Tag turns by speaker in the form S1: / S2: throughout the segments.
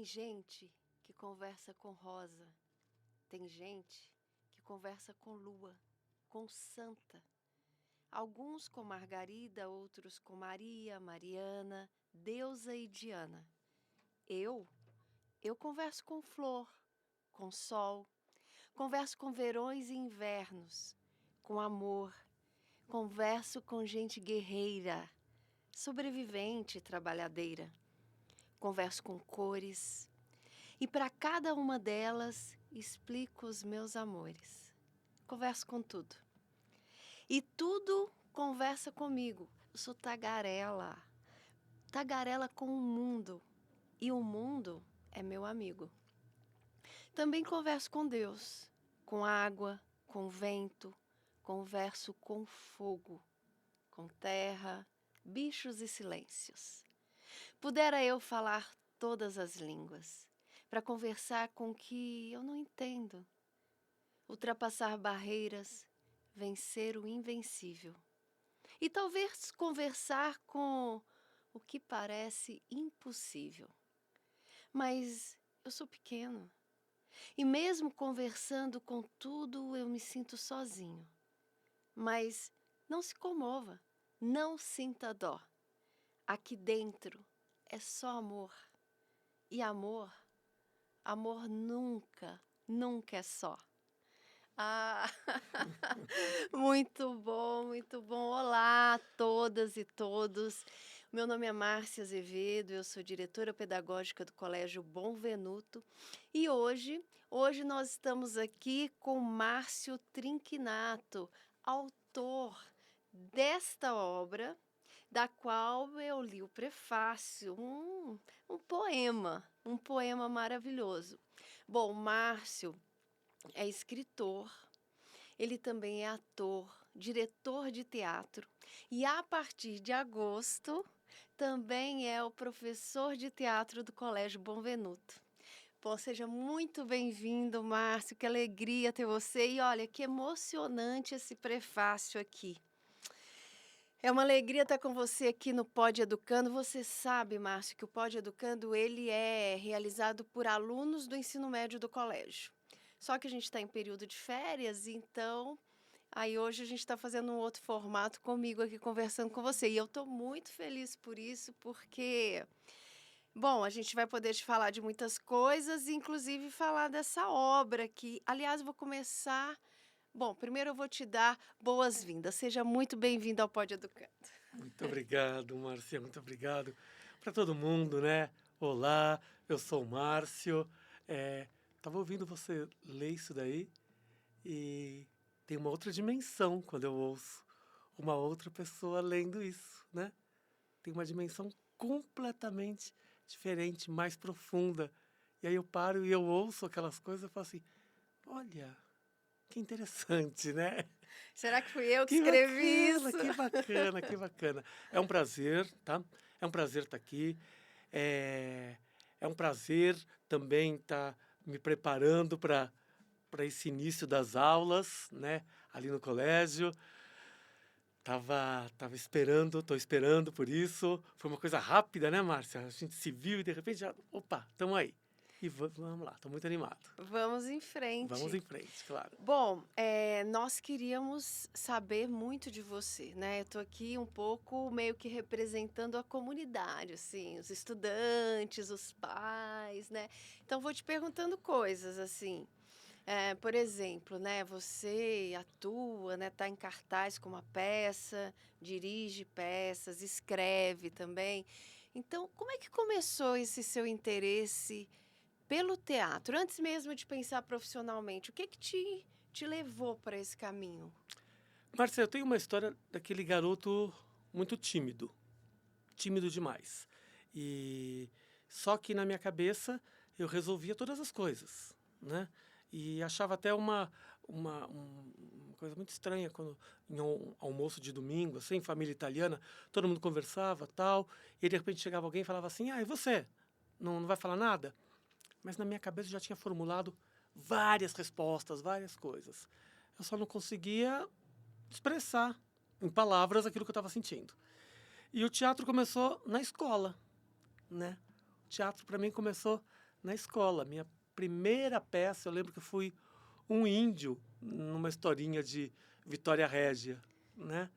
S1: Tem gente que conversa com rosa, tem gente que conversa com lua, com santa. Alguns com Margarida, outros com Maria, Mariana, Deusa e Diana. Eu converso com flor, com sol, converso com verões e invernos, com amor, converso com gente guerreira, sobrevivente e trabalhadeira. Converso com cores e para cada uma delas explico os meus amores. Converso com tudo. E tudo conversa comigo. Eu sou tagarela. Tagarela com o mundo. E o mundo é meu amigo. Também converso com Deus, com água, com vento. Converso com fogo, com terra, bichos e silêncios. Pudera eu falar todas as línguas, para conversar com o que eu não entendo. Ultrapassar barreiras, vencer o invencível. E talvez conversar com o que parece impossível. Mas eu sou pequeno. E mesmo conversando com tudo, eu me sinto sozinho. Mas não se comova, não sinta dó. Aqui dentro é só amor. E amor nunca, nunca é só. Ah, muito bom, muito bom. Olá a todas e todos. Meu nome é Márcia Azevedo, eu sou diretora pedagógica do Colégio Bom Venuto e hoje nós estamos aqui com Márcio Trinquinato, autor desta obra, da qual eu li o prefácio, um poema maravilhoso. Bom, Márcio é escritor, ele também é ator, diretor de teatro e a partir de agosto também é o professor de teatro do Colégio Bom Venuto. Bom, seja muito bem-vindo, Márcio, que alegria ter você e olha, que emocionante esse prefácio aqui. É uma alegria estar com você aqui no Pod Educando. Você sabe, Márcio, que o Pod Educando ele é realizado por alunos do ensino médio do colégio. Só que a gente está em período de férias, então aí hoje a gente está fazendo um outro formato comigo aqui conversando com você. E eu estou muito feliz por isso, porque, bom, a gente vai poder te falar de muitas coisas, inclusive falar dessa obra que, aliás, eu vou começar. Bom, primeiro eu vou te dar boas-vindas. Seja muito bem-vindo ao Pod Educando.
S2: Muito obrigado, Márcia, muito obrigado para todo mundo, né? Olá, eu sou o Márcio. Tava ouvindo você ler isso daí e tem uma outra dimensão quando eu ouço uma outra pessoa lendo isso, né? Tem uma dimensão completamente diferente, mais profunda. E aí eu paro e eu ouço aquelas coisas e falo assim, olha, que interessante, né?
S1: Será que fui eu que
S2: Que
S1: escrevi
S2: bacana,
S1: isso?
S2: que bacana, que bacana. É um prazer, tá? É um prazer estar aqui. É um prazer também estar me preparando para esse início das aulas, né? Ali no colégio. Tava esperando, tô esperando por isso. Foi uma coisa rápida, né, Márcia? A gente se viu e de repente já, opa, estamos aí. E vamos lá, tô muito animado.
S1: Vamos em
S2: Vamos
S1: frente.
S2: em frente, claro.
S1: Bom, nós queríamos saber muito de você, né? Eu tô aqui um pouco meio que representando a comunidade, assim, os estudantes, os pais, né? Então vou te perguntando coisas assim. Por exemplo, né? Você atua, né? Tá em cartaz com uma peça, dirige peças, escreve também. Então, como é que começou esse seu interesse pelo teatro, antes mesmo de pensar profissionalmente? O que que te levou para esse caminho?
S2: Márcia, eu tenho uma história daquele garoto muito tímido. Tímido demais. E só que na minha cabeça eu resolvia todas as coisas, né? E achava até uma coisa muito estranha quando em um almoço de domingo, assim, família italiana, todo mundo conversava, tal, e de repente chegava alguém e falava assim: "Ah, e você? Não vai falar nada?" Mas na minha cabeça eu já tinha formulado várias respostas, várias coisas. Eu só não conseguia expressar em palavras aquilo que eu estava sentindo. E o teatro começou na escola, né? O teatro para mim começou na escola. Minha primeira peça, eu lembro que eu fui um índio numa historinha de Vitória Régia, né?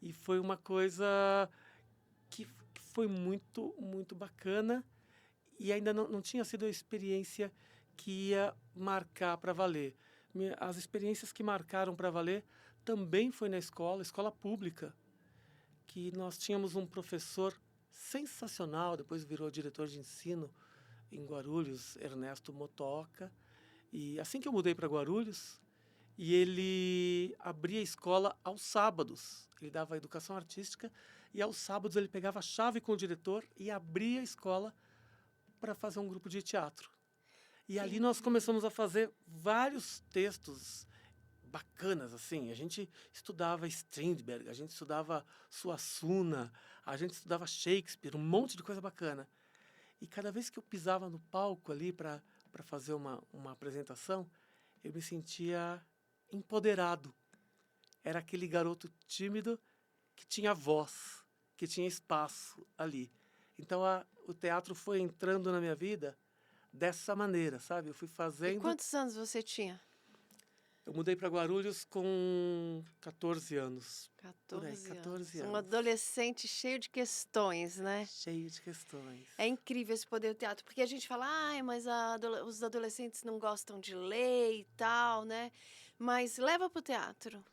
S2: E foi uma coisa que foi muito, muito bacana e ainda não tinha sido a experiência que ia marcar para valer. As experiências que marcaram para valer também foi na escola, escola pública, que nós tínhamos um professor sensacional, depois virou diretor de ensino em Guarulhos, Ernesto Motoca. E assim que eu mudei para Guarulhos, e ele abria a escola aos sábados. Ele dava educação artística e aos sábados ele pegava a chave com o diretor e abria a escola para fazer um grupo de teatro. E ali nós começamos a fazer vários textos bacanas, assim. A gente estudava Strindberg, a gente estudava Suassuna, a gente estudava Shakespeare, um monte de coisa bacana. E cada vez que eu pisava no palco ali para fazer uma apresentação, eu me sentia empoderado. Era aquele garoto tímido que tinha voz, que tinha espaço ali. Então o teatro foi entrando na minha vida dessa maneira, sabe? Eu fui
S1: E
S2: fazendo.
S1: quantos anos você tinha?
S2: Eu mudei para Guarulhos com 14 anos. Por aí,
S1: 14
S2: 14
S1: anos. Um
S2: anos.
S1: adolescente cheio de questões, né?
S2: Cheio de questões.
S1: É incrível esse poder do teatro, porque a gente fala, ai, mas os adolescentes não gostam de ler e tal, né? Mas leva pro teatro.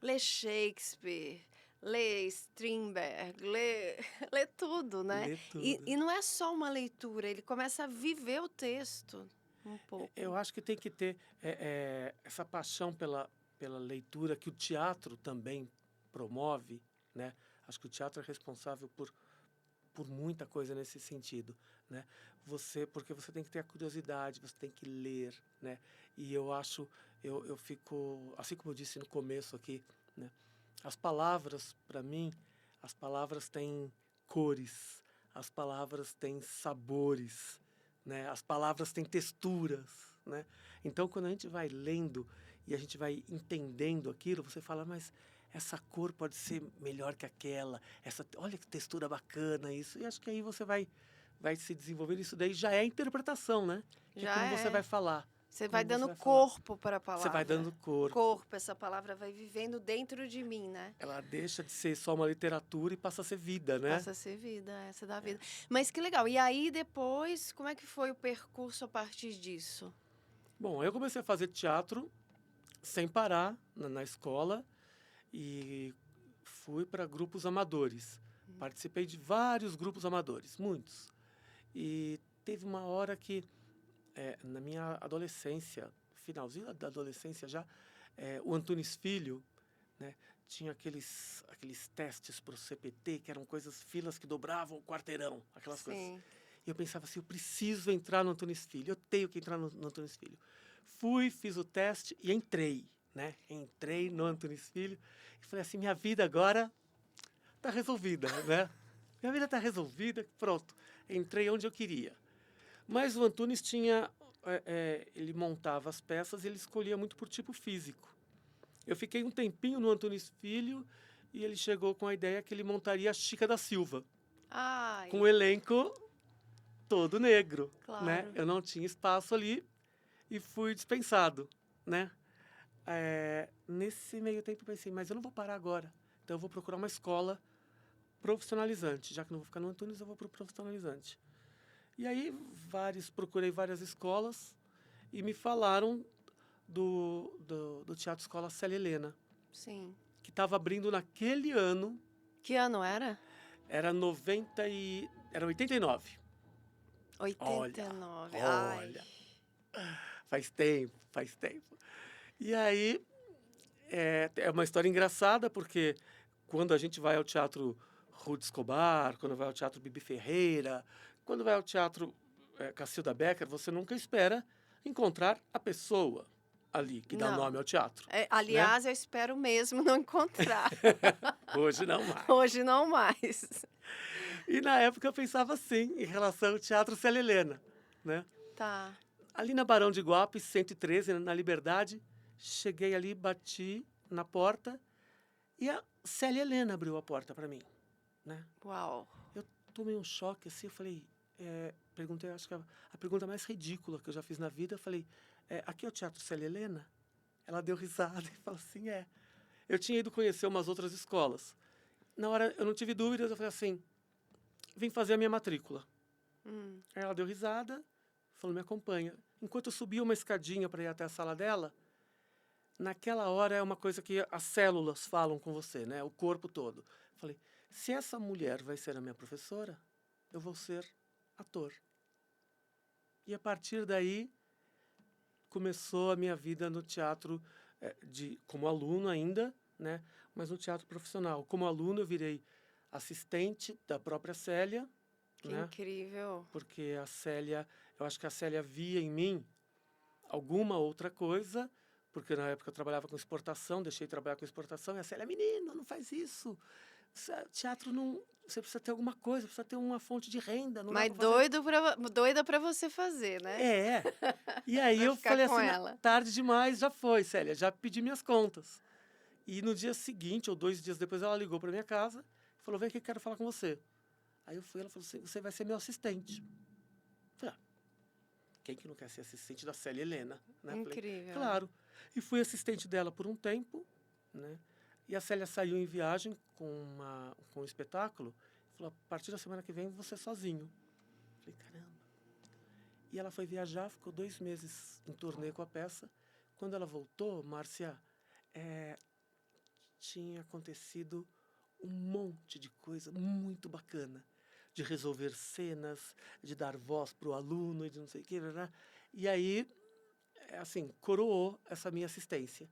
S1: Lê Shakespeare, lê Strindberg, lê, lê tudo, né?
S2: Lê
S1: E
S2: tudo.
S1: não é só uma leitura, ele começa a viver o texto um pouco.
S2: Eu acho que tem que ter essa paixão pela leitura que o teatro também promove, né? Acho que o teatro é responsável por muita coisa nesse sentido, né? Porque você tem que ter a curiosidade, você tem que ler, né? E eu fico, assim como eu disse no começo aqui, né? As palavras, para mim, as palavras têm cores, as palavras têm sabores, né? As palavras têm texturas, né? Então, quando a gente vai lendo e a gente vai entendendo aquilo, você fala, mas essa cor pode ser melhor que aquela, olha que textura bacana isso. E acho que aí você vai se desenvolver. Isso daí já é interpretação, né? Que é
S1: Já
S2: como você vai
S1: é.
S2: falar.
S1: Você vai
S2: Como você
S1: dando
S2: vai falar.
S1: corpo para a
S2: Você vai
S1: palavra.
S2: dando corpo.
S1: Corpo, essa palavra vai vivendo dentro de mim, né?
S2: Ela deixa de ser só uma literatura e passa a ser vida, né?
S1: Passa a ser vida, essa da vida. Mas que legal. E aí depois, como é que foi o percurso a partir disso?
S2: Bom, eu comecei a fazer teatro sem parar na escola e fui para grupos amadores. Participei de vários grupos amadores, muitos. E teve uma hora que, na minha adolescência, finalzinho da adolescência já, o Antunes Filho, né, tinha aqueles testes para o CPT, que eram filas que dobravam o quarteirão, aquelas coisas.
S1: Sim.
S2: E eu pensava assim, eu preciso entrar no Antunes Filho, eu tenho que entrar no Antunes Filho. Fui, fiz o teste e entrei, né? Entrei no Antunes Filho e falei assim, minha vida agora está resolvida, né? Minha vida está resolvida, pronto. Entrei onde eu queria. Mas o Antunes tinha, ele montava as peças e ele escolhia muito por tipo físico. Eu fiquei um tempinho no Antunes Filho e ele chegou com a ideia que ele montaria a Chica da Silva,
S1: Ai,
S2: com o elenco todo negro, né?
S1: claro.
S2: Eu não tinha espaço ali e fui dispensado, né? Nesse meio tempo eu pensei, mas eu não vou parar agora. Então eu vou procurar uma escola profissionalizante. Já que não vou ficar no Antunes, eu vou para o profissionalizante. E aí procurei várias escolas e me falaram do Teatro Escola Célia Helena,
S1: Sim.
S2: que estava abrindo naquele ano,
S1: Que ano era?
S2: era 89.
S1: 89.
S2: Olha, faz tempo, faz tempo. E aí, é uma história engraçada, porque quando a gente vai ao Teatro Rude Escobar, quando vai ao Teatro Bibi Ferreira, quando vai ao Teatro Cacilda Becker, você nunca espera encontrar a pessoa ali, que dá
S1: Não.
S2: nome ao teatro.
S1: Aliás, eu espero mesmo não encontrar.
S2: Hoje não mais.
S1: Hoje não mais.
S2: E na época eu pensava assim, em relação ao Teatro Célia Helena, né?
S1: Tá.
S2: Ali na Barão de Guapes, 113, na Liberdade, cheguei ali, bati na porta e a Célia Helena abriu a porta para mim, né?
S1: Uau.
S2: Eu tomei um choque assim, eu falei, perguntei, acho que a pergunta mais ridícula que eu já fiz na vida, eu falei, aqui é o Teatro Célia Helena? Ela deu risada e falou assim, é. Eu tinha ido conhecer umas outras escolas. Na hora, eu não tive dúvidas, eu falei assim, vim fazer a minha matrícula. Aí ela deu risada, falou, me acompanha. Enquanto eu subia uma escadinha para ir até a sala dela, naquela hora é uma coisa que as células falam com você, né? O corpo todo. Falei, se essa mulher vai ser a minha professora, eu vou ser ator. E a partir daí começou a minha vida no teatro, como aluno ainda, né? Mas no teatro profissional. Como aluno eu virei assistente da própria Célia,
S1: Que
S2: né?
S1: incrível.
S2: Porque a Célia, eu acho que a Célia via em mim alguma outra coisa, porque na época eu trabalhava com exportação, deixei de trabalhar com exportação, e a Célia, menino, não faz isso. Teatro não. Você precisa ter alguma coisa, precisa ter uma fonte de renda, não dá
S1: Mas
S2: para fazer.
S1: doida pra você fazer, né?
S2: É. E aí
S1: Pra
S2: eu
S1: ficar
S2: falei
S1: com
S2: assim,
S1: ela.
S2: tarde demais, já foi, Célia, já pedi minhas contas. E no dia seguinte, ou 2 dias depois, ela ligou para minha casa e falou, vem aqui, quero falar com você. Aí eu fui, ela falou assim, você vai ser meu assistente. Eu falei, quem que não quer ser assistente da Célia Helena? Né? Falei,
S1: Incrível.
S2: claro. E fui assistente dela por um tempo, né? E a Célia saiu em viagem com um espetáculo. Falou, a partir da semana que vem, você sozinho. Falei, caramba. E ela foi viajar, ficou 2 meses em turnê com a peça. Quando ela voltou, Márcia, tinha acontecido um monte de coisa muito bacana. De resolver cenas, de dar voz para o aluno, de não sei o que. E aí, assim, coroou essa minha assistência.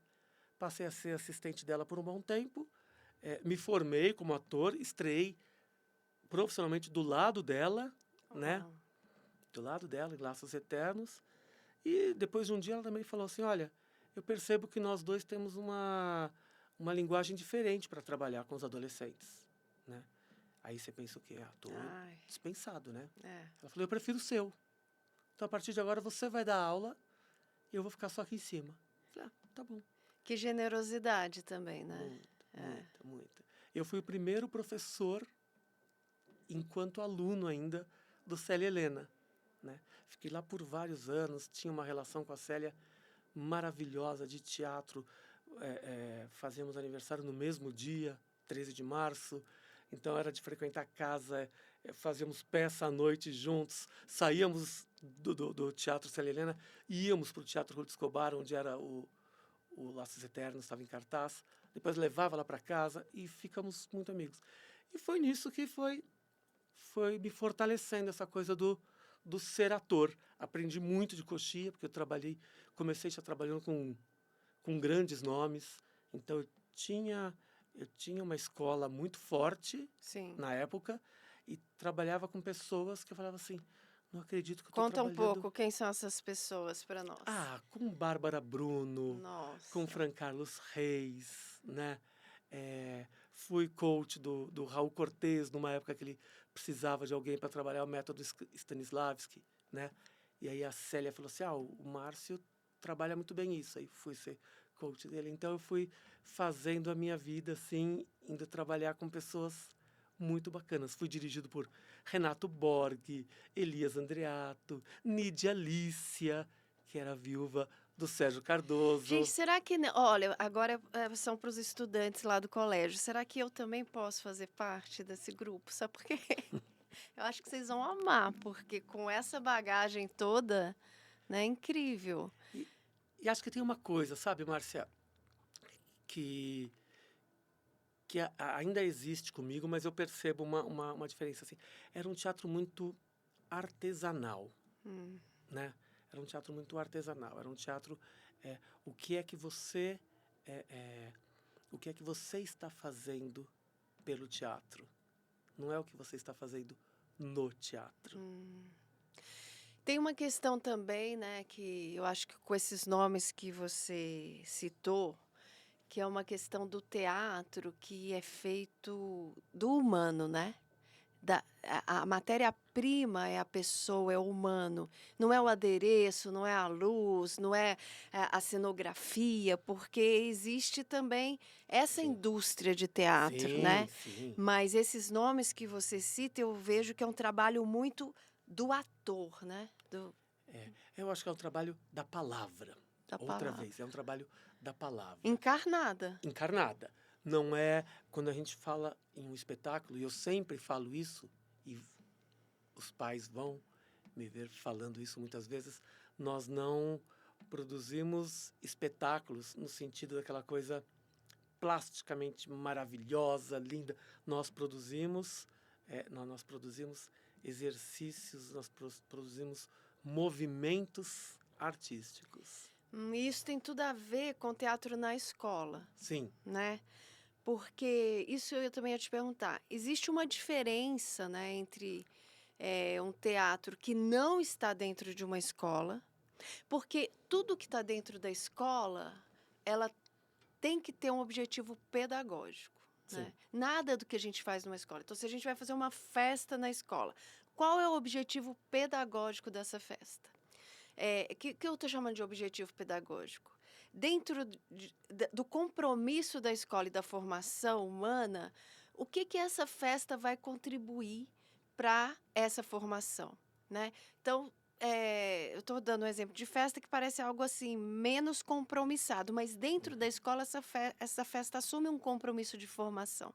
S2: Passei a ser assistente dela por um bom tempo. Me formei como ator, estreiei profissionalmente do lado dela, né?
S1: Uau.
S2: Do lado dela, em Laços Eternos. E depois de um dia ela também falou assim, olha, eu percebo que nós dois temos uma linguagem diferente para trabalhar com os adolescentes, né? Aí você pensa o quê? Ator
S1: Ai,
S2: dispensado, né?
S1: é.
S2: Ela falou, eu prefiro o seu. Então, a partir de agora, você vai dar aula e eu vou ficar só aqui em cima. Eu falei, tá bom.
S1: Que generosidade também, né?
S2: Muita. Eu fui o primeiro professor, enquanto aluno ainda, do Célia Helena, né? Fiquei lá por vários anos, tinha uma relação com a Célia maravilhosa de teatro. Fazíamos aniversário no mesmo dia, 13 de março. Então era de frequentar a casa, fazíamos peça à noite juntos, saíamos do Teatro Célia Helena, íamos para o Teatro Ruth Escobar, onde era o Laços Eternos, estava em cartaz. Depois levava ela para casa e ficamos muito amigos. E foi nisso que foi me fortalecendo essa coisa do ser ator. Aprendi muito de coxia, porque comecei já trabalhando com grandes nomes. Então eu tinha uma escola muito forte
S1: Sim.
S2: na época e trabalhava com pessoas que eu falava assim, não acredito que eu estou
S1: Conta um
S2: trabalhando...
S1: pouco quem são essas pessoas para nós.
S2: com Bárbara Bruno,
S1: Nossa.
S2: com Fran Carlos Reis, né? Fui coach do Raul Cortez, numa época que ele precisava de alguém para trabalhar o método Stanislavski, né? E aí a Célia falou assim, o Márcio trabalha muito bem isso. Aí fui ser coach dele. Então eu fui fazendo a minha vida, assim, indo trabalhar com pessoas muito bacanas. Fui dirigido por Renato Borghi, Elias Andreato, Nídia Lícia, que era a viúva do Sérgio Cardoso.
S1: Gente, será que... Olha, agora são para os estudantes lá do colégio. Será que eu também posso fazer parte desse grupo? Sabe por quê? Eu acho que vocês vão amar, porque com essa bagagem toda, né, é incrível.
S2: E acho que tem uma coisa, sabe, Márcia, que ainda existe comigo, mas eu percebo uma diferença. Assim. Era um teatro muito artesanal, né? Era um teatro muito artesanal. Era um teatro... o que é que você está fazendo pelo teatro? Não é o que você está fazendo no teatro.
S1: Tem uma questão também, né, que eu acho que com esses nomes que você citou, que é uma questão do teatro que é feito do humano, né? A matéria-prima é a pessoa, é o humano. Não é o adereço, não é a luz, não é a cenografia, porque existe também essa indústria de teatro, né?
S2: Sim.
S1: Mas esses nomes que você cita, eu vejo que é um trabalho muito do ator, né?
S2: Eu acho que é um trabalho da palavra.
S1: Da
S2: Outra
S1: palavra.
S2: vez, é um trabalho da palavra.
S1: Encarnada.
S2: Encarnada. Não é quando a gente fala em um espetáculo, e eu sempre falo isso, e os pais vão me ver falando isso muitas vezes, nós não produzimos espetáculos no sentido daquela coisa plasticamente maravilhosa, linda. Nós produzimos, nós produzimos exercícios, nós produzimos movimentos artísticos.
S1: Isso tem tudo a ver com teatro na escola,
S2: Sim,
S1: né? Porque isso eu também ia te perguntar. Existe uma diferença, né, entre um teatro que não está dentro de uma escola, porque tudo que está dentro da escola, ela tem que ter um objetivo pedagógico,
S2: sim.
S1: né? Nada do que a gente faz numa escola. Então, se a gente vai fazer uma festa na escola, qual é o objetivo pedagógico dessa festa? Que eu estou chamando de objetivo pedagógico? Dentro do compromisso da escola e da formação humana, o que essa festa vai contribuir para essa formação, né? Então, eu estou dando um exemplo de festa que parece algo assim menos compromissado, mas dentro da escola essa festa assume um compromisso de formação.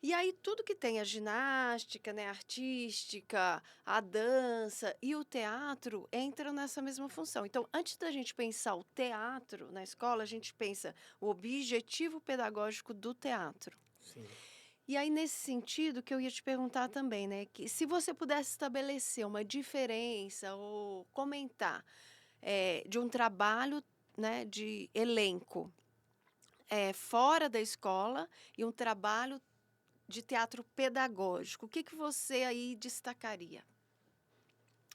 S1: E aí tudo que tem a ginástica, né, artística, a dança e o teatro entram nessa mesma função. Então, antes da gente pensar o teatro na escola, a gente pensa o objetivo pedagógico do teatro.
S2: Sim.
S1: E aí, nesse sentido, que eu ia te perguntar também, né, que se você pudesse estabelecer uma diferença ou comentar de um trabalho, né, de elenco fora da escola e um trabalho de teatro pedagógico, o que você aí destacaria?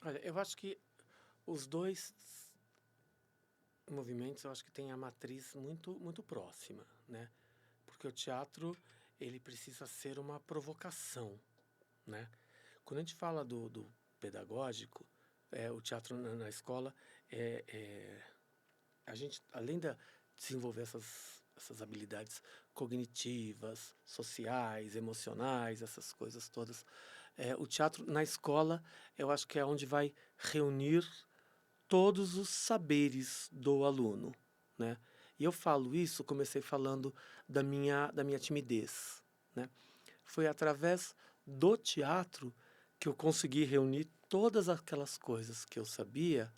S2: Olha, eu acho que os dois movimentos, eu acho que têm a matriz muito próxima, né? Porque o teatro, ele precisa ser uma provocação, né? Quando a gente fala do pedagógico, o teatro na escola, a gente, além de desenvolver essas habilidades cognitivas, sociais, emocionais, essas coisas todas, o teatro na escola, eu acho que é onde vai reunir todos os saberes do aluno, né? E eu falo isso, comecei falando da minha timidez, né? Foi através do teatro que eu consegui reunir todas aquelas coisas que eu sabia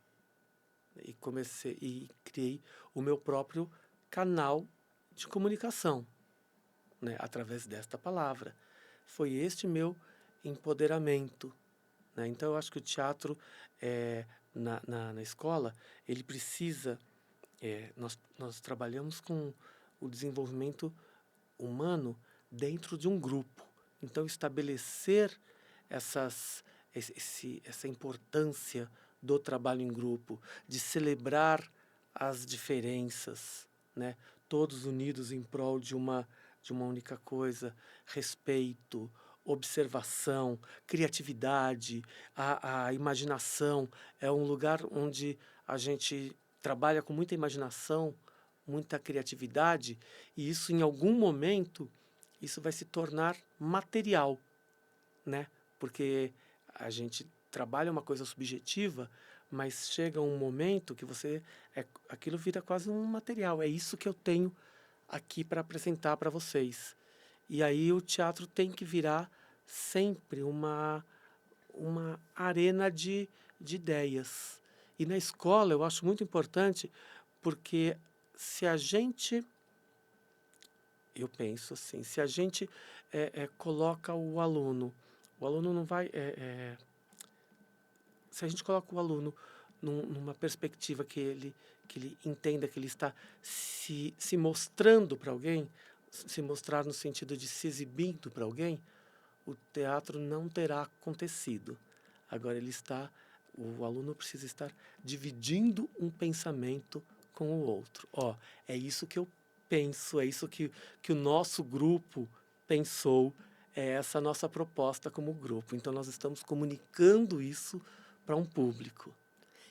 S2: e comecei e criei o meu próprio canal de comunicação, né? Através desta palavra. Foi este meu empoderamento, né? Então eu acho que o teatro na escola, ele precisa, nós trabalhamos com o desenvolvimento humano dentro de um grupo. Então estabelecer essa importância do trabalho em grupo, de celebrar as diferenças, né? Todos unidos em prol de uma única coisa, respeito, observação, criatividade, a imaginação. É um lugar onde a gente trabalha com muita imaginação, muita criatividade, e isso em algum momento isso vai se tornar material, né? Porque a gente trabalha uma coisa subjetiva, mas chega um momento que aquilo vira quase um material. É isso que eu tenho aqui para apresentar para vocês. E aí o teatro tem que virar sempre uma arena de ideias. E na escola eu acho muito importante, porque se a gente, eu penso assim, se a gente coloca o aluno não vai, se a gente coloca o aluno numa perspectiva que ele entenda que ele está se mostrando para alguém, se mostrar no sentido de se exibindo para alguém, o teatro não terá acontecido. Agora o aluno precisa estar dividindo um pensamento com o outro. É isso que eu penso, é isso que o nosso grupo pensou, é essa a nossa proposta como grupo. Então nós estamos comunicando isso para um público.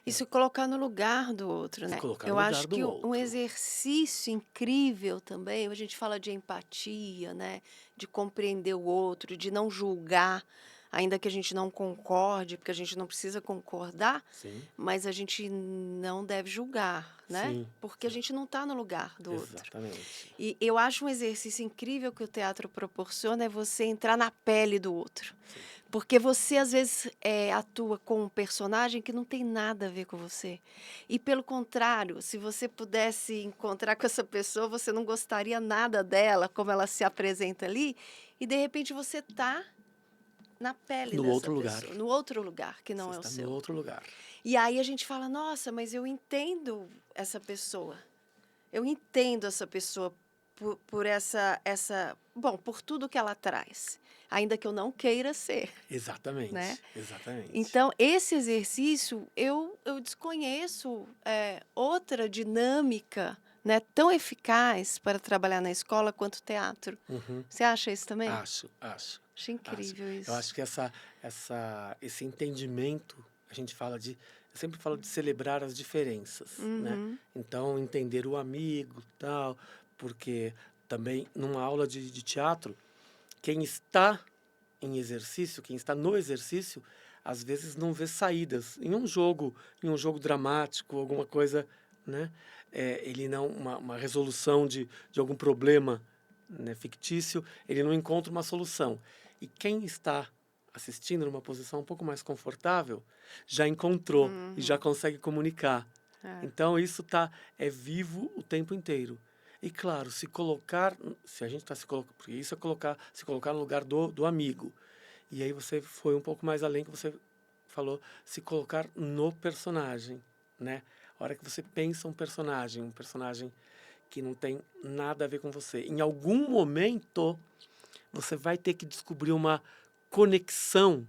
S1: Isso colocar no lugar do outro,
S2: Se
S1: né?
S2: colocar
S1: Eu
S2: no lugar
S1: acho
S2: do
S1: que um
S2: outro.
S1: exercício incrível também, a gente fala de empatia, né? De compreender o outro, de não julgar ainda que a gente não concorde, porque a gente não precisa concordar,
S2: Sim,
S1: mas a gente não deve julgar, né?
S2: sim,
S1: Porque a gente não está no lugar do outro.
S2: exatamente.
S1: E eu acho um exercício incrível que o teatro proporciona é você entrar na pele do outro.
S2: Sim,
S1: Porque você, às vezes, atua com um personagem que não tem nada a ver com você. E, pelo contrário, se você pudesse encontrar com essa pessoa, você não gostaria nada dela, como ela se apresenta ali, e, de repente, você está na pele
S2: no
S1: dessa
S2: outro lugar.
S1: pessoa, no outro lugar, que
S2: Você
S1: não é o
S2: está no
S1: seu.
S2: outro lugar.
S1: E aí a gente fala, nossa, mas eu entendo essa pessoa. Eu entendo essa pessoa por bom, por tudo que ela traz, ainda que eu não queira ser, né?
S2: Exatamente, exatamente.
S1: Então, esse exercício, eu desconheço outra dinâmica, né, tão eficaz para trabalhar na escola quanto o teatro.
S2: Uhum.
S1: Você acha isso também?
S2: Acho, acho,
S1: Acho
S2: acho.
S1: incrível
S2: Eu
S1: isso.
S2: acho que esse entendimento, a gente fala de, eu sempre falo de celebrar as diferenças, né?
S1: Uhum.
S2: Então, entender o amigo, tal, porque também numa aula de teatro, quem está em exercício, quem está no exercício, às vezes não vê saídas. Em um jogo dramático, alguma coisa, né? Ele não, uma resolução de algum problema, né, fictício, ele não encontra uma solução. E quem está assistindo numa posição um pouco mais confortável, já encontrou e já
S1: Uhum.
S2: consegue comunicar.
S1: É.
S2: Então é vivo o tempo inteiro. E claro, se a gente está se colocando, porque isso é se colocar no lugar do amigo. E aí você foi um pouco mais além que você falou, se colocar no personagem, né? A hora que você pensa um personagem que não tem nada a ver com você, em algum momento você vai ter que descobrir uma conexão,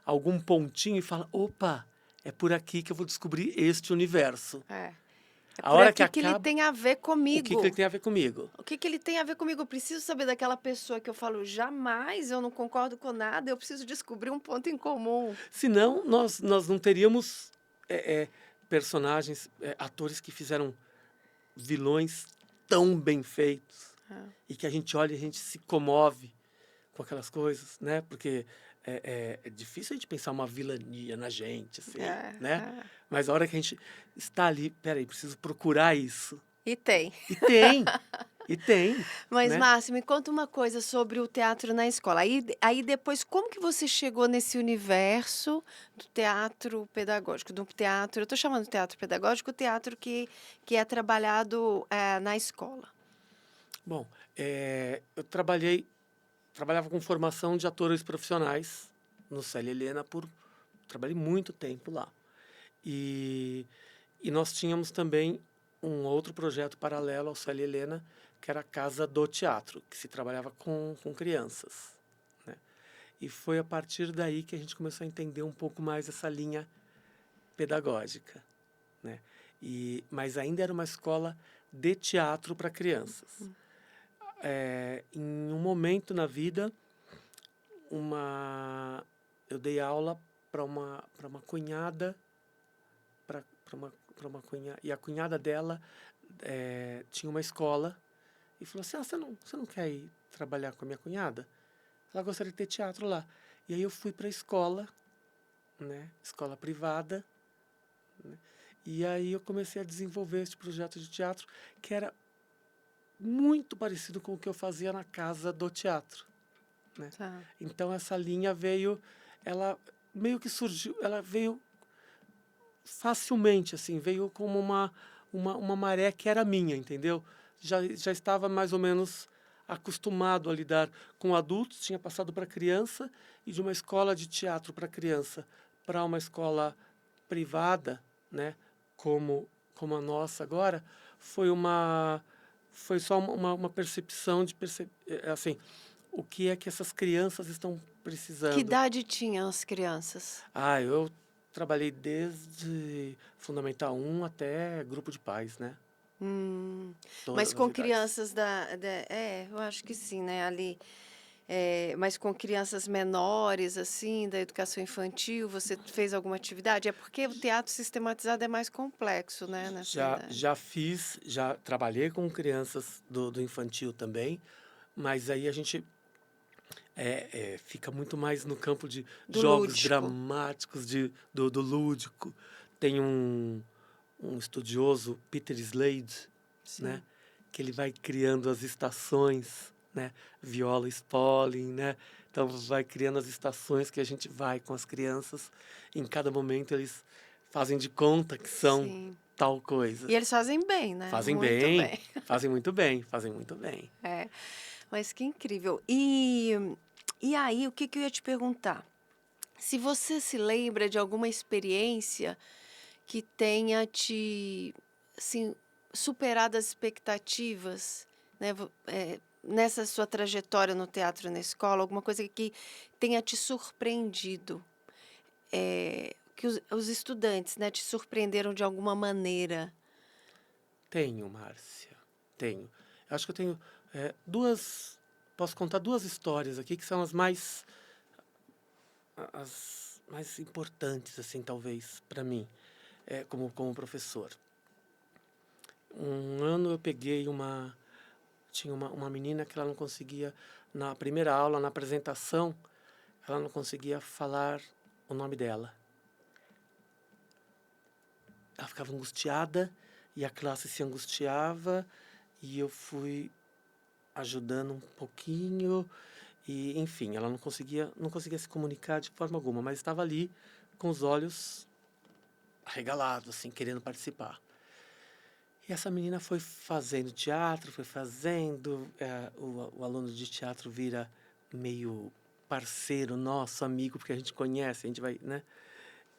S2: algum pontinho e fala, opa, é por aqui que eu vou descobrir este universo.
S1: É. É
S2: A
S1: por
S2: hora que
S1: aqui que ele
S2: acaba,
S1: tem a ver
S2: o que ele
S1: comigo.
S2: tem a ver comigo?
S1: O que ele tem a ver comigo? Eu preciso saber daquela pessoa que eu falo, jamais, eu não concordo com nada, eu preciso descobrir um ponto em comum.
S2: Senão, nós não teríamos personagens, atores que fizeram vilões tão bem feitos
S1: É,
S2: e que a gente olha e a gente se comove com aquelas coisas, né? Porque é difícil a gente pensar uma vilania na gente, assim,
S1: é,
S2: né?
S1: é.
S2: Mas a hora que a gente está ali, peraí, preciso procurar isso.
S1: E tem.
S2: E tem, e tem,
S1: Mas,
S2: né?
S1: Márcio, me conta uma coisa sobre o teatro na escola. Aí depois, como que você chegou nesse universo do teatro pedagógico? Do teatro, eu estou chamando de teatro pedagógico, o teatro que é trabalhado na escola.
S2: Bom, eu trabalhava com formação de atores profissionais no Célia Helena trabalhei muito tempo lá. E, e nós tínhamos também um outro projeto paralelo ao Célia Helena, que era a Casa do Teatro, que se trabalhava com crianças, né? E foi a partir daí que a gente começou a entender um pouco mais essa linha pedagógica, né? Mas ainda era uma escola de teatro para crianças. Em um momento na vida, eu dei aula para uma cunhada, para uma cunhada, e a cunhada dela tinha uma escola e falou assim, você não quer ir trabalhar com a minha cunhada? Ela gostaria de ter teatro lá. E aí eu fui para a escola, né, escola privada, né, e aí eu comecei a desenvolver esse projeto de teatro que era muito parecido com o que eu fazia na Casa do Teatro, né?
S1: Tá.
S2: Então essa linha veio, ela meio que surgiu, ela veio facilmente, assim, veio como uma maré que era minha, entendeu? Já estava mais ou menos acostumado a lidar com adultos, tinha passado para criança, e de uma escola de teatro para criança para uma escola privada, né, como a nossa agora, foi só uma percepção assim, o que é que essas crianças estão
S1: Que
S2: precisando.
S1: idade tinham as crianças?
S2: Eu trabalhei desde Fundamental 1 até grupo de pais, né?
S1: Mas
S2: Todas as
S1: com
S2: idades.
S1: crianças eu acho que sim, né? Ali, mas com crianças menores, assim, da educação infantil, você fez alguma atividade? É porque o teatro sistematizado é mais complexo, né? Nessa idade.
S2: Já trabalhei com crianças do infantil também, mas aí a gente Fica muito mais no campo de
S1: Do
S2: jogos
S1: lúdico.
S2: dramáticos, do lúdico. Tem um estudioso, Peter Slade, né?
S1: Sim.
S2: Que ele vai criando as estações, né? Viola Spolin, né? Então vai criando as estações que a gente vai com as crianças. Em cada momento eles fazem de conta que são
S1: Sim.
S2: tal coisa.
S1: E eles fazem bem, né?
S2: Fazem
S1: Muito
S2: bem,
S1: bem.
S2: fazem muito bem, fazem muito bem.
S1: É, mas que incrível. E aí, o que que eu ia te perguntar? Se você se lembra de alguma experiência que tenha te, assim, superado as expectativas, né? Nessa sua trajetória no teatro na escola, alguma coisa que tenha te surpreendido, que os estudantes, né, te surpreenderam de alguma maneira.
S2: Tenho, Márcia, tenho. Acho que eu tenho duas. Posso contar duas histórias aqui que são as mais importantes, assim, talvez, para mim, como professor. Um ano eu peguei tinha uma menina que ela não conseguia, na primeira aula, na apresentação, ela não conseguia falar o nome dela. Ela ficava angustiada e a classe se angustiava e eu fui ajudando um pouquinho e, enfim, ela não conseguia se comunicar de forma alguma, mas estava ali com os olhos arregalados, assim, querendo participar. E essa menina foi fazendo teatro, foi fazendo, o aluno de teatro vira meio parceiro nosso, amigo, porque a gente conhece, a gente vai, né?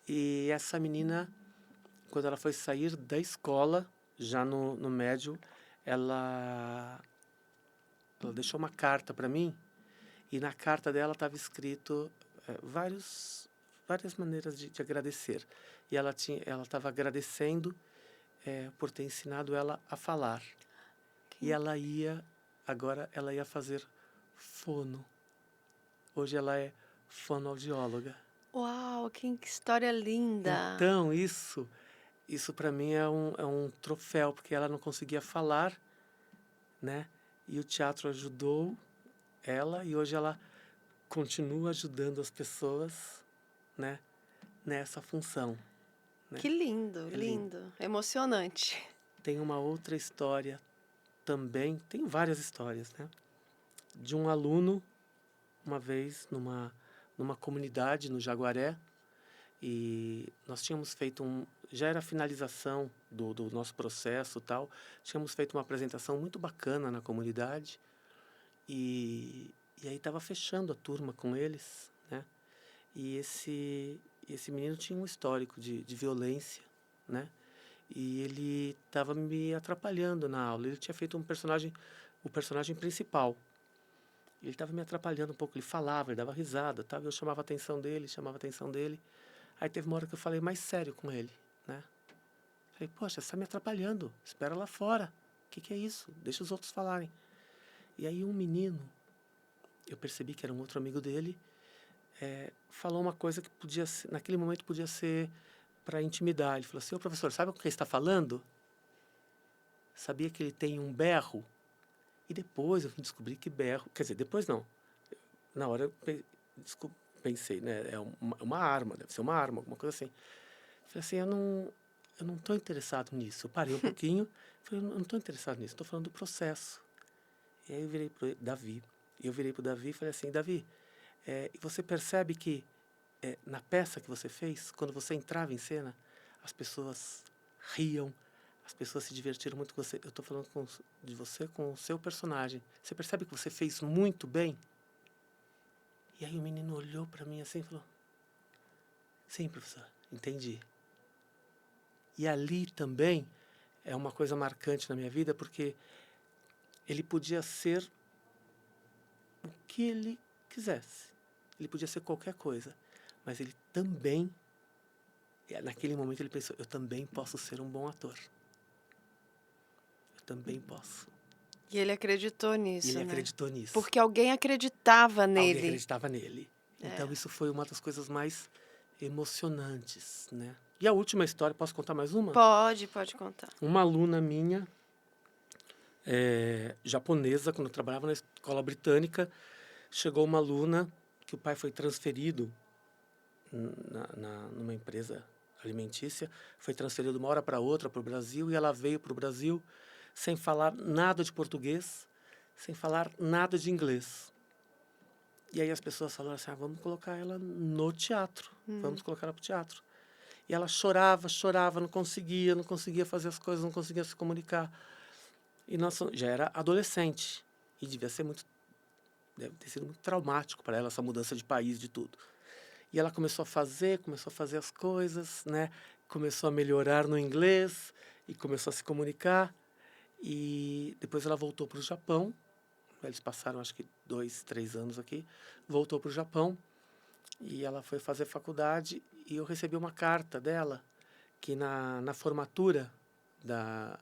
S2: E essa menina, quando ela foi sair da escola, já no médio, ela, ela deixou uma carta para mim, e na carta dela estava escrito várias maneiras de agradecer. E ela estava agradecendo por ter ensinado ela a falar. E agora ela ia fazer fono. Hoje ela é fonoaudióloga.
S1: Uau, que história linda!
S2: Então, isso para mim é um troféu, porque ela não conseguia falar, né? E o teatro ajudou ela e hoje ela continua ajudando as pessoas, né? Nessa função, né?
S1: Que lindo,
S2: É lindo.
S1: lindo, emocionante.
S2: Tem uma outra história também, tem várias histórias, né? De um aluno, uma vez, numa comunidade no Jaguaré, e nós tínhamos feito já era a finalização do nosso processo e tal, tínhamos feito uma apresentação muito bacana na comunidade, e aí estava fechando a turma com eles, né? E esse menino tinha um histórico de violência, né? E ele estava me atrapalhando na aula. Ele tinha feito o personagem principal. Ele estava me atrapalhando um pouco. Ele falava, ele dava risada, tal. Eu chamava a atenção dele, chamava a atenção dele. Aí teve uma hora que eu falei mais sério com ele, né? Falei, poxa, você está me atrapalhando. Espera lá fora. O que é isso? Deixa os outros falarem. E aí um menino, eu percebi que era um outro amigo dele, falou uma coisa que podia ser, naquele momento podia ser para intimidar. Ele falou assim, ô professor, sabe com quem está falando? Sabia que ele tem um berro? E depois eu vim descobrir que berro... Quer dizer, depois não. Na hora eu pensei, né? É uma arma, deve ser uma arma, alguma coisa assim. Falei assim, eu não estou interessado nisso. Eu parei um pouquinho, falei, eu não estou interessado nisso, estou falando do processo. E aí eu virei para o Davi. E eu virei para o Davi e falei assim, Davi, você percebe que na peça que você fez, quando você entrava em cena, as pessoas riam, as pessoas se divertiram muito com você. Eu estou falando de você com o seu personagem. Você percebe que você fez muito bem? E aí o menino olhou para mim assim e falou, sim, professor, entendi. E ali também é uma coisa marcante na minha vida, porque ele podia ser o que ele quisesse. Ele podia ser qualquer coisa. Mas ele também, naquele momento ele pensou, eu também posso ser um bom ator. Eu também posso.
S1: E ele acreditou
S2: E
S1: nisso,
S2: ele
S1: né?
S2: acreditou nisso.
S1: Porque alguém acreditava
S2: Alguém
S1: nele.
S2: acreditava nele. Então isso foi uma das coisas mais emocionantes, né? E a última história, posso contar mais uma?
S1: Pode contar.
S2: Uma aluna minha, japonesa, quando eu trabalhava na escola britânica, chegou uma aluna que o pai foi transferido numa empresa alimentícia, foi transferido de uma hora para outra para o Brasil, e ela veio para o Brasil sem falar nada de português, sem falar nada de inglês. E aí as pessoas falaram assim, vamos colocar ela no teatro, vamos colocar ela para o teatro. E ela chorava, chorava, não conseguia fazer as coisas, não conseguia se comunicar. E nossa, já era adolescente, e deve ter sido muito traumático para ela essa mudança de país, de tudo. E ela começou a fazer as coisas, né? Começou a melhorar no inglês e começou a se comunicar. E depois ela voltou para o Japão. Eles passaram, acho que 2, 3 anos aqui. Voltou para o Japão e ela foi fazer faculdade. E eu recebi uma carta dela que na formatura da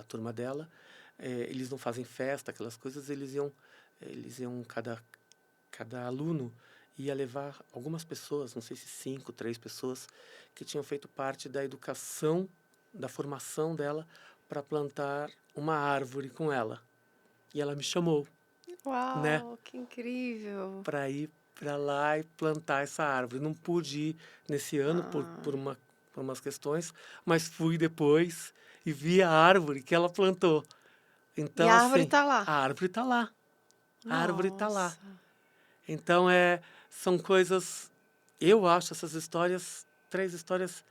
S2: turma dela, eles não fazem festa, aquelas coisas, eles iam cada aluno ia levar algumas pessoas, não sei se 5, 3 pessoas, que tinham feito parte da educação, da formação dela, para plantar uma árvore com ela. E ela me chamou, né,
S1: Uau, que incrível!
S2: para ir para lá e plantar essa árvore. Não pude ir nesse ano por umas questões, mas fui depois e vi a árvore que ela plantou.
S1: E
S2: Então,
S1: a árvore
S2: assim,
S1: tá lá.
S2: a árvore está lá. A árvore está lá.
S1: Nossa.
S2: Então, são coisas... Eu acho essas histórias, 3 histórias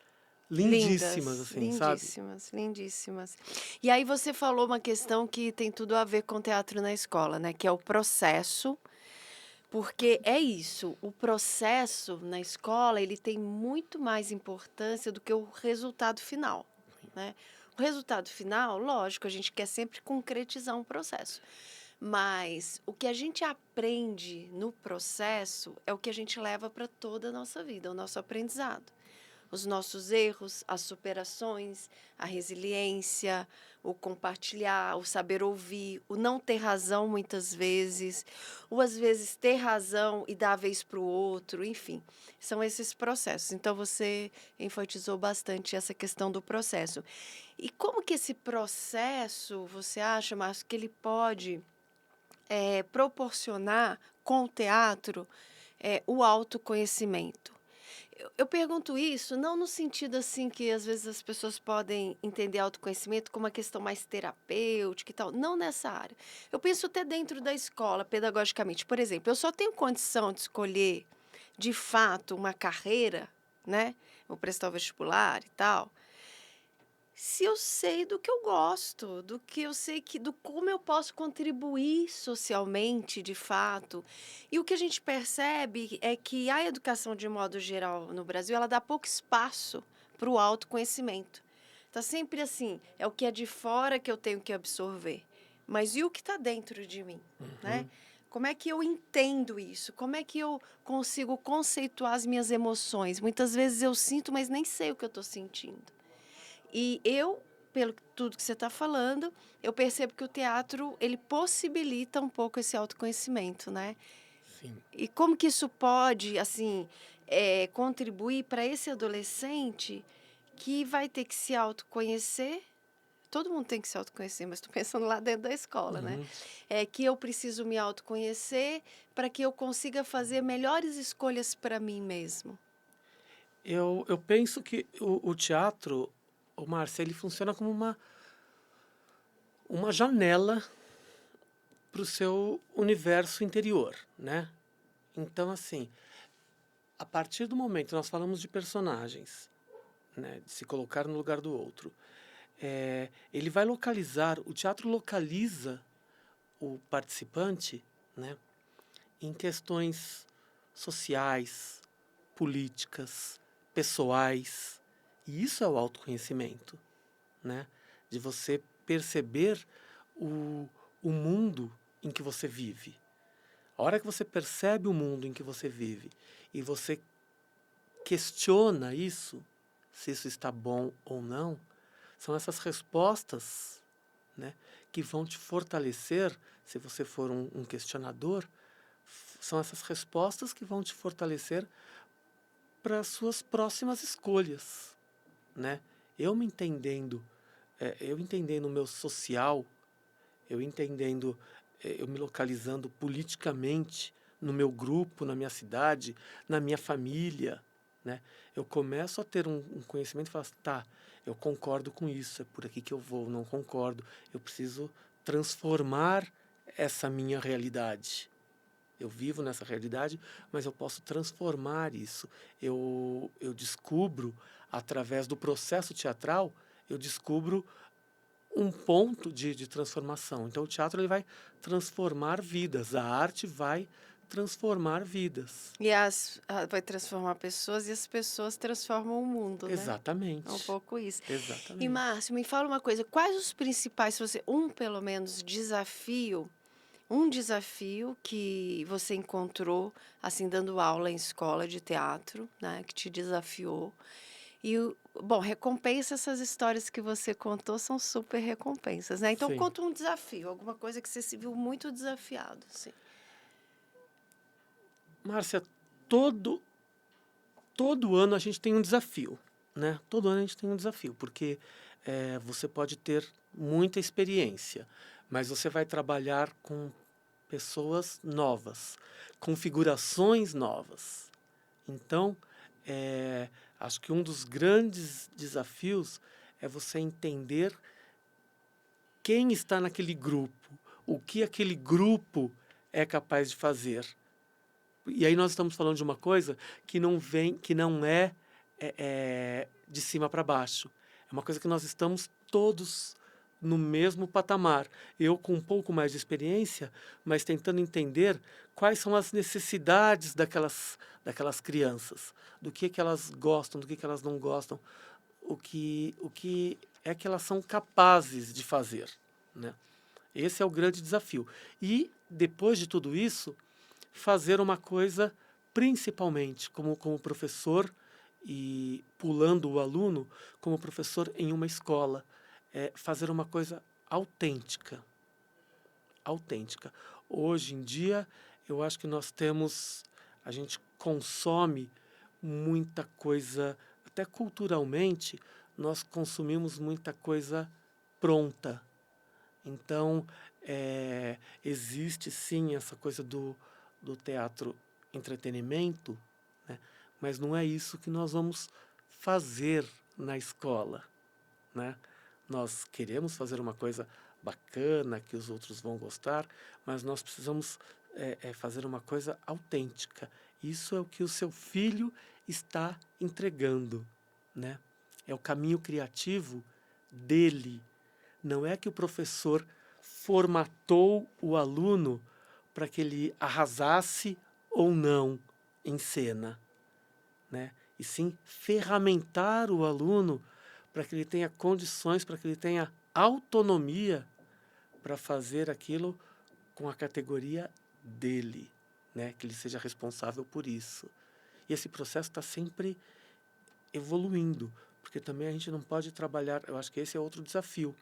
S2: lindíssimas,
S1: Lindas,
S2: assim, sabe?
S1: lindíssimas, lindíssimas. E aí você falou uma questão que tem tudo a ver com teatro na escola, né? Que é o processo, porque é isso, o processo na escola, ele tem muito mais importância do que o resultado final, né? O resultado final, lógico, a gente quer sempre concretizar um processo. Mas o que a gente aprende no processo é o que a gente leva para toda a nossa vida, o nosso aprendizado. Os nossos erros, as superações, a resiliência, o compartilhar, o saber ouvir, o não ter razão muitas vezes, ou às vezes ter razão e dar a vez para o outro, enfim, são esses processos. Então você enfatizou bastante essa questão do processo. E como que esse processo, você acha, Márcio, que ele pode proporcionar com o teatro o autoconhecimento? Eu pergunto isso não no sentido assim que às vezes as pessoas podem entender autoconhecimento como uma questão mais terapêutica e tal, não nessa área. Eu penso até dentro da escola, pedagogicamente. Por exemplo, eu só tenho condição de escolher de fato uma carreira, né? Vou prestar o vestibular e tal, se eu sei do que eu gosto, do que eu sei do como eu posso contribuir socialmente, de fato. E o que a gente percebe é que a educação, de modo geral, no Brasil, ela dá pouco espaço para o autoconhecimento. Tá sempre assim, é o que é de fora que eu tenho que absorver. Mas e o que está dentro de mim, né? Como é que eu entendo isso? Como é que eu consigo conceituar as minhas emoções? Muitas vezes eu sinto, mas nem sei o que eu estou sentindo. E pelo tudo que você está falando, eu percebo que o teatro, ele possibilita um pouco esse autoconhecimento, né?
S2: Sim.
S1: E como que isso pode, assim, contribuir para esse adolescente que vai ter que se autoconhecer? Todo mundo tem que se autoconhecer, mas estou pensando lá dentro da escola, né? É que eu preciso me autoconhecer para que eu consiga fazer melhores escolhas para mim mesmo.
S2: Eu penso que o teatro, o Márcia, ele funciona como uma janela para o seu universo interior, né? Então, assim, a partir do momento que nós falamos de personagens, né, de se colocar no lugar do outro, ele vai localizar, o teatro localiza o participante, né, em questões sociais, políticas, pessoais. E isso é o autoconhecimento, né? De você perceber o mundo em que você vive. A hora que você percebe o mundo em que você vive e você questiona isso, se isso está bom ou não, são essas respostas, né, que vão te fortalecer, se você for um questionador, são essas respostas que vão te fortalecer para as suas próximas escolhas, né? Eu me entendendo, eu entendendo o meu social, eu entendendo eu me localizando politicamente no meu grupo, na minha cidade, na minha família, né? Eu começo a ter um conhecimento e falo assim, tá, eu concordo com isso, é por aqui que eu vou, não concordo. Eu preciso transformar essa minha realidade. Eu vivo nessa realidade, mas eu posso transformar isso. Eu descubro, através do processo teatral, eu descubro um ponto de transformação. Então, o teatro ele vai transformar vidas, a arte vai transformar vidas.
S1: E vai transformar pessoas e as pessoas transformam o mundo, né? É um
S2: Exatamente,
S1: pouco isso. E,
S2: exatamente.
S1: Márcio, me fala uma coisa, quais os principais, se você, pelo menos, um desafio que você encontrou, assim, dando aula em escola de teatro, né, que te desafiou? E, bom, recompensa, essas histórias que você contou são super recompensas, né? Então,
S2: Sim.
S1: conta um desafio, alguma coisa que você se viu muito desafiado, assim.
S2: Márcia, todo, todo ano a gente tem um desafio, né? Todo ano a gente tem um desafio, porque você pode ter muita experiência, mas você vai trabalhar com pessoas novas, configurações novas. Então, acho que um dos grandes desafios é você entender quem está naquele grupo, o que aquele grupo é capaz de fazer. E aí nós estamos falando de uma coisa que não vem, que não é de cima para baixo. É uma coisa que nós estamos todos no mesmo patamar. Eu com um pouco mais de experiência, mas tentando entender quais são as necessidades daquelas crianças, do que elas gostam, do que elas não gostam, o que é que elas são capazes de fazer, né? Esse é o grande desafio. E depois de tudo isso, fazer uma coisa, principalmente como professor e pulando o aluno, como professor em uma escola, fazer uma coisa autêntica, autêntica. Hoje em dia, eu acho que a gente consome muita coisa, até culturalmente, nós consumimos muita coisa pronta. Então, existe sim essa coisa do teatro entretenimento, né? Mas não é isso que nós vamos fazer na escola, né? Nós queremos fazer uma coisa bacana, que os outros vão gostar, mas nós precisamos fazer uma coisa autêntica. Isso é o que o seu filho está entregando, né? É o caminho criativo dele. Não é que o professor formatou o aluno para que ele arrasasse ou não em cena, né? E sim ferramentar o aluno para que ele tenha condições, para que ele tenha autonomia para fazer aquilo com a categoria dele, né? Que ele seja responsável por isso. E esse processo está sempre evoluindo, porque também a gente não pode trabalhar, eu acho que esse é outro desafio.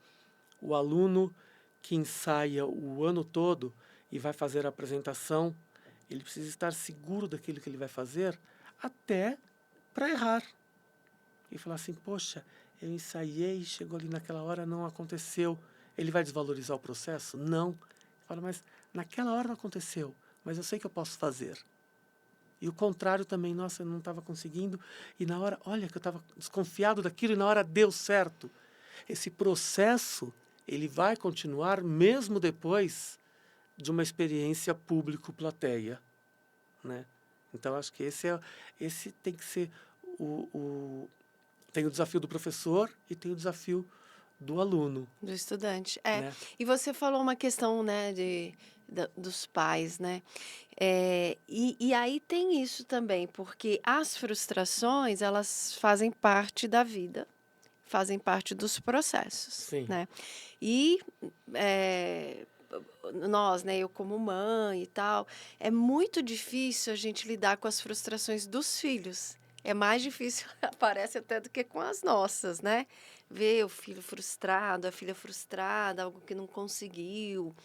S2: O aluno que ensaia o ano todo e vai fazer a apresentação, ele precisa estar seguro daquilo que ele vai fazer até para errar. E falar assim, poxa, eu ensaiei, chegou ali naquela hora, não aconteceu. Ele vai desvalorizar o processo? Não. Fala, mas naquela hora não aconteceu, mas eu sei que eu posso fazer. E o contrário também, nossa, eu não estava conseguindo, e na hora, olha que eu estava desconfiado daquilo, e na hora deu certo. Esse processo, ele vai continuar mesmo depois de uma experiência público-plateia, né? Então, acho que esse tem que ser tem o desafio do professor e tem o desafio do aluno,
S1: Do estudante.
S2: né?
S1: E você falou uma questão, né, dos pais, né? E aí tem isso também, porque as frustrações, elas fazem parte da vida, fazem parte dos processos,
S2: Sim,
S1: né? E nós, né, eu como mãe e tal, é muito difícil a gente lidar com as frustrações dos filhos. É mais difícil, parece até, do que com as nossas, né? Ver o filho frustrado, a filha frustrada, algo que não conseguiu.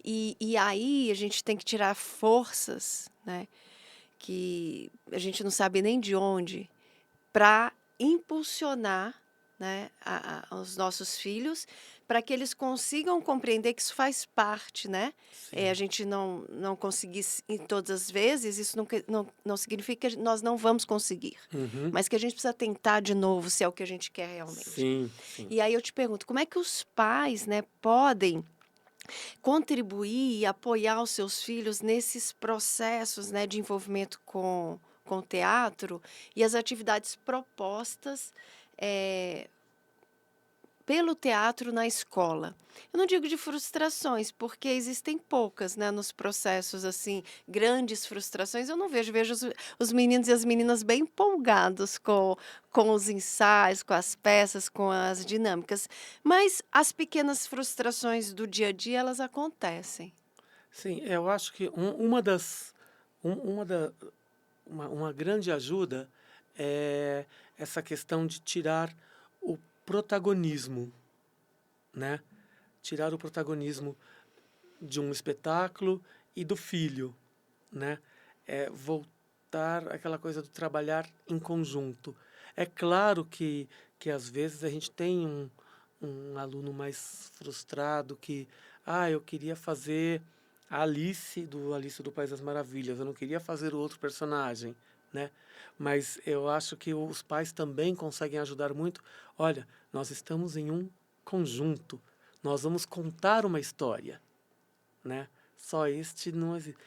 S1: E aí a gente tem que tirar forças, né? Que a gente não sabe nem de onde, para impulsionar, né, os nossos filhos para que eles consigam compreender que isso faz parte, né? A
S2: Sim.
S1: gente não conseguir em todas as vezes, isso não significa que nós não vamos conseguir,
S2: Uhum.
S1: mas que a gente precisa tentar de novo se é o que a gente quer realmente.
S2: Sim, sim.
S1: E aí eu te pergunto, como é que os pais, né, podem contribuir e apoiar os seus filhos nesses processos, né, de envolvimento com o teatro e as atividades propostas pelo teatro na escola? Eu não digo de frustrações, porque existem poucas, né, nos processos, assim, grandes frustrações eu não vejo. Vejo os meninos e as meninas bem empolgados com os ensaios, com as peças, com as dinâmicas. Mas as pequenas frustrações do dia a dia, elas acontecem.
S2: Sim, eu acho que uma das uma da uma grande ajuda é essa questão de tirar o protagonismo, né, tirar o protagonismo de um espetáculo e do filho, né, voltar àquela coisa do trabalhar em conjunto. É claro que às vezes a gente tem um aluno mais frustrado que: "Ah, eu queria fazer a Alice do País das Maravilhas, eu não queria fazer o outro personagem", né. Mas eu acho que os pais também conseguem ajudar muito. "Olha, nós estamos em um conjunto, nós vamos contar uma história", né. Só este não existe.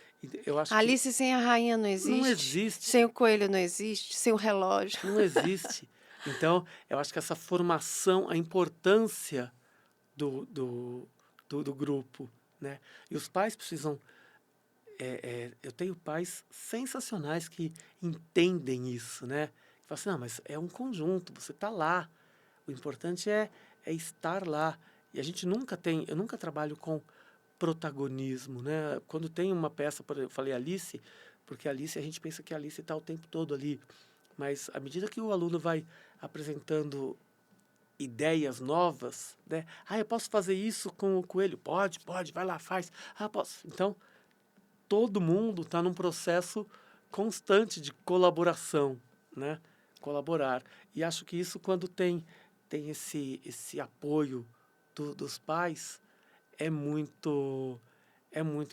S2: Eu acho que
S1: Alice sem a rainha não
S2: não
S1: existe,
S2: existe,
S1: sem o coelho não existe, sem o relógio.
S2: não existe. Então, eu acho que essa formação, a importância do grupo, né. E os pais precisam, eu tenho pais sensacionais que entendem isso, né. Falam assim: "Não, mas é um conjunto, você está lá, o importante é estar lá". E a gente nunca tem eu nunca trabalho com protagonismo, né. Quando tem uma peça, por exemplo, eu falei Alice, porque Alice a gente pensa que a Alice está o tempo todo ali, mas à medida que o aluno vai apresentando ideias novas, né. "Ah, eu posso fazer isso com o coelho?". "Pode, pode, vai lá, faz". "Ah, posso". Então, todo mundo está num processo constante de colaboração, né, colaborar. E acho que isso quando tem esse apoio dos pais, é muito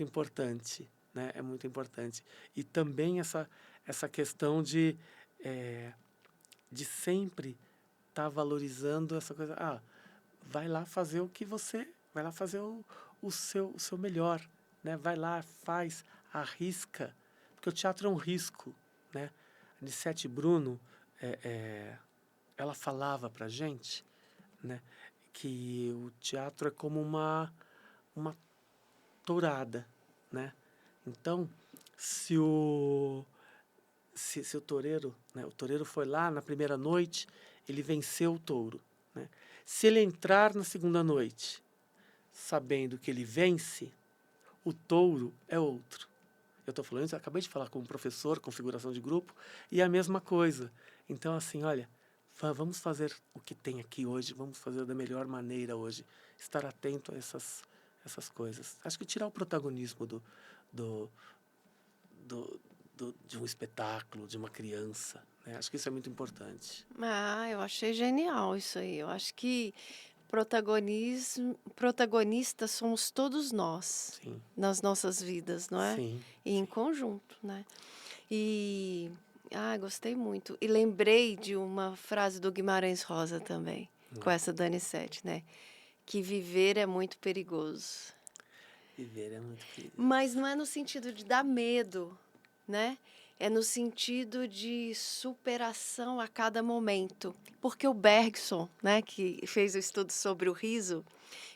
S2: importante, né, é muito importante. E também essa questão eh, de sempre estar valorizando essa coisa: "Ah, vai lá fazer o que você vai lá fazer o seu melhor, né, vai lá, faz, arrisca", porque o teatro é um risco, né. A Nicete Bruno, ela falava pra gente, né, que o teatro é como uma tourada, né. Então, se o se o toureiro, né, o toureiro foi lá na primeira noite, ele venceu o touro, né. Se ele entrar na segunda noite, sabendo que ele vence, o touro é outro. Eu estou falando isso, eu acabei de falar com um professor, configuração de grupo, e é a mesma coisa. Então, assim, olha, vamos fazer o que tem aqui hoje, vamos fazer da melhor maneira hoje, estar atento a essas coisas. Acho que tirar o protagonismo do, do, de um espetáculo, de uma criança, né? Acho que isso é muito importante.
S1: Ah, eu achei genial isso aí. Eu acho que protagonistas somos todos nós
S2: Sim,
S1: nas nossas vidas, não é?
S2: sim,
S1: E em
S2: sim.
S1: conjunto, né? E gostei muito. E lembrei de uma frase do Guimarães Rosa também, com
S2: Hum.
S1: essa Dani Sete, né? Que viver é muito perigoso.
S2: Viver é muito perigoso.
S1: Mas não é no sentido de dar medo, né? É no sentido de superação a cada momento. Porque o Bergson, né, que fez o estudo sobre o riso,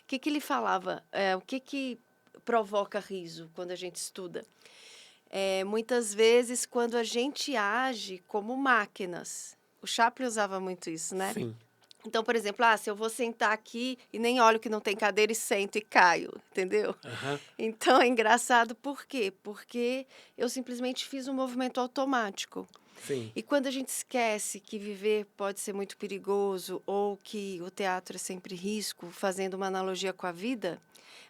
S1: o que ele falava? O que provoca riso quando a gente estuda? Muitas vezes, quando a gente age como máquinas. O Chaplin usava muito isso, né?
S2: Sim.
S1: Então, por exemplo, se eu vou sentar aqui e nem olho que não tem cadeira e sento e caio, entendeu?
S2: Aham.
S1: Então é engraçado por quê? Porque eu simplesmente fiz um movimento automático.
S2: Sim.
S1: E quando a gente esquece que viver pode ser muito perigoso ou que o teatro é sempre risco, fazendo uma analogia com a vida,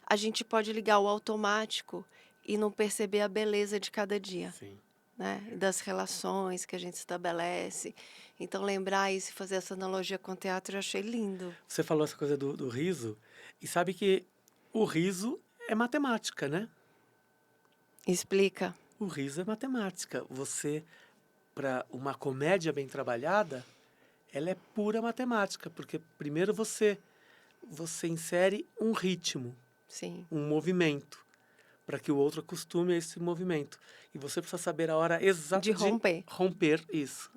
S1: a gente pode ligar o automático e não perceber a beleza de cada dia,
S2: Sim.
S1: né? E das relações que a gente estabelece. Então lembrar isso e fazer essa analogia com o teatro eu achei lindo.
S2: Você falou essa coisa do riso, E sabe que o riso é matemática, né?
S1: Explica.
S2: O riso é matemática. Para uma comédia bem trabalhada, ela é pura matemática, porque primeiro você insere um ritmo,
S1: Sim.
S2: um movimento, para que o outro acostume a esse movimento. E você precisa saber a hora exata
S1: De romper.
S2: romper isso.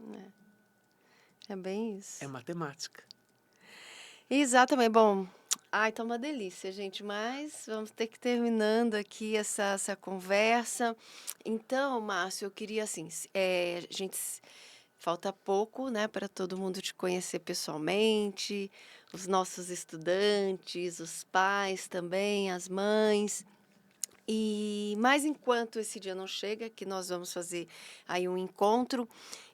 S1: É bem isso.
S2: É matemática.
S1: Exatamente. Bom, ai, tá uma delícia, gente, mas vamos ter que ir terminando aqui essa conversa. Então, Márcio, eu queria assim, falta pouco, né, para todo mundo te conhecer pessoalmente, os nossos estudantes, os pais também, as mães. Mas enquanto esse dia não chega, que nós vamos fazer aí um encontro,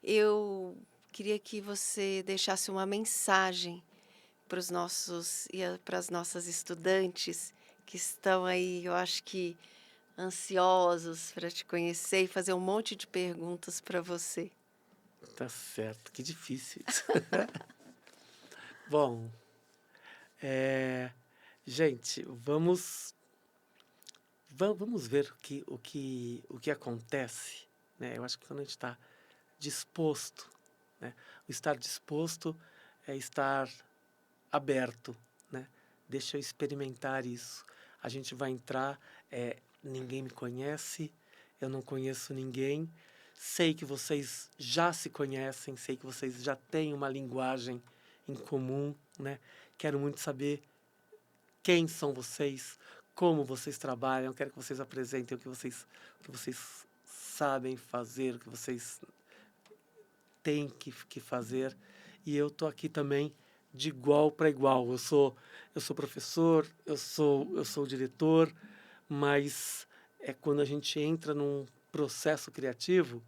S1: eu queria que você deixasse uma mensagem para os nossos e para as nossas estudantes que estão aí, eu acho que ansiosos para te conhecer e fazer um monte de perguntas para você.
S2: Tá certo, que difícil isso. Bom, gente, vamos ver o que acontece, né? Eu acho que quando a gente está disposto, né? O estar disposto é estar aberto, né? Deixa eu experimentar isso. A gente vai entrar, ninguém me conhece, eu não conheço ninguém. Sei que vocês já se conhecem, sei que vocês já têm uma linguagem em comum, né? Quero muito saber quem são vocês, como vocês trabalham, quero que vocês apresentem o que vocês sabem fazer, o que vocês têm que fazer. E eu tô aqui também de igual para igual. Eu sou professor, eu sou diretor, mas quando a gente entra num processo criativo,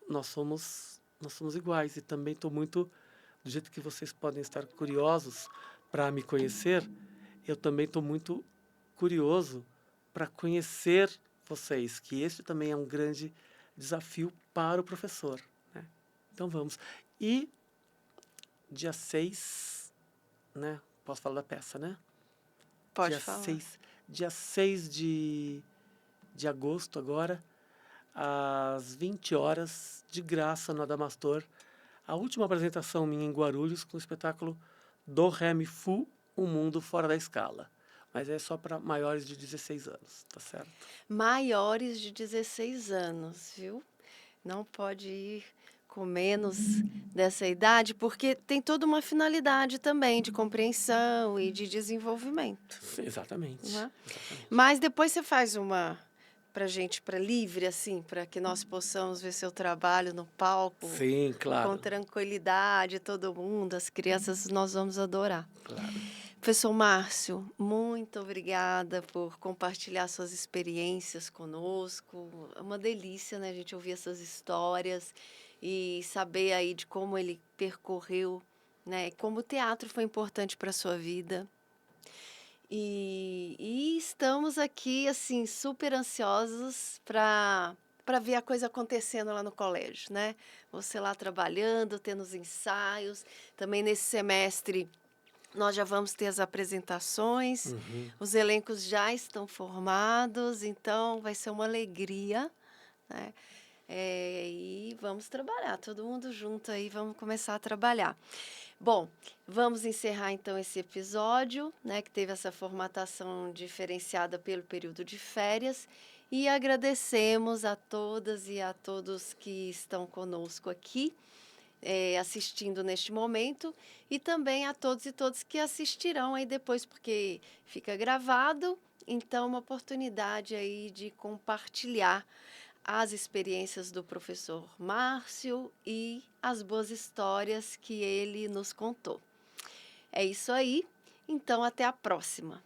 S2: nós somos iguais. E também estou muito, do jeito que vocês podem estar curiosos para me conhecer, eu também estou muito curioso para conhecer vocês, que esse também é um grande desafio para o professor, né? Então vamos. E dia 6, né? Posso falar da peça, né?
S1: Pode
S2: Dia
S1: falar.
S2: 6, dia 6 de agosto agora, às 20 horas, de graça no Adamastor, a última apresentação minha em Guarulhos com o espetáculo Do Ré Mi Fu, Um Mundo Fora da Escala. Mas é só para maiores de 16 anos, tá certo?
S1: Maiores de 16 anos, viu? Não pode ir com menos dessa idade, porque tem toda uma finalidade também de compreensão e de desenvolvimento,
S2: Exatamente.
S1: né?
S2: Exatamente.
S1: Mas depois você faz uma para gente, para livre, assim, para que nós possamos ver seu trabalho no palco
S2: Sim,
S1: com
S2: claro.
S1: tranquilidade, todo mundo, as crianças, nós vamos adorar.
S2: Claro.
S1: Professor Márcio, muito obrigada por compartilhar suas experiências conosco. É uma delícia, né, a gente ouvir essas histórias e saber aí de como ele percorreu, né, como o teatro foi importante para a sua vida. E estamos aqui, assim, super ansiosos para ver a coisa acontecendo lá no colégio, né? Você lá trabalhando, tendo os ensaios. Também nesse semestre nós já vamos ter as apresentações, os elencos já estão formados, então vai ser uma alegria, né? E vamos trabalhar, todo mundo junto aí, vamos começar a trabalhar. Bom, vamos encerrar então esse episódio, né, que teve essa formatação diferenciada pelo período de férias, e agradecemos a todas e a todos que estão conosco aqui, assistindo neste momento, e também a todos e todas que assistirão aí depois, porque fica gravado, então uma oportunidade aí de compartilhar as experiências do professor Márcio e as boas histórias que ele nos contou. É isso aí, então até a próxima.